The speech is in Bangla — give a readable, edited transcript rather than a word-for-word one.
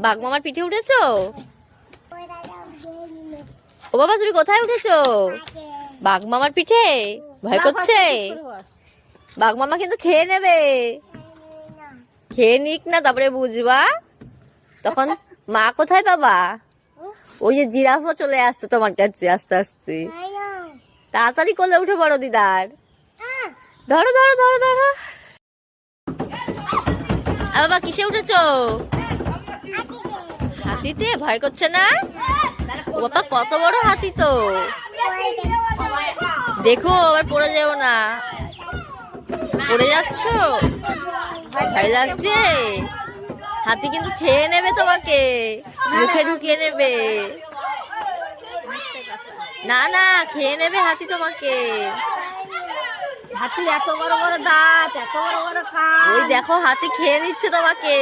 বাঘ মামার পিঠে উঠেছো? ও বাবা, তুমি কোথায় উঠেছো? বাঘ মামার পিঠে? ভয় করছে? বাঘ মামা কিন্তু খেয়ে নেবে। খেয়ে নিক না, তারপরে বুঝবা। তখন মা কোথায় পাবা? ওই যে জিরাফও চলে আসছে তোমার কাছে আস্তে আস্তে। তাড়াতাড়ি করলে উঠে পড়ো দিদার। ধরো ধরো ধরো ধরো। বাবা কিসে উঠেছো? হাতিতে? ভয় করছে না? ও বাবা, কত বড় হাতি তো। দেখো আবার পড়ে যেও না। পড়ে যাচ্ছ? ভয় লাগছে? হাতি কিন্তু খেয়ে নেবে তোমাকে, মুখে ঢুকিয়ে নেবে। না না, খেয়ে নেবে হাতি তোমাকে। হাতি এত বড় বড় দাঁত, এত বড় বড় কান। ওই দেখো হাতি খেয়ে নিচ্ছে তোমাকে।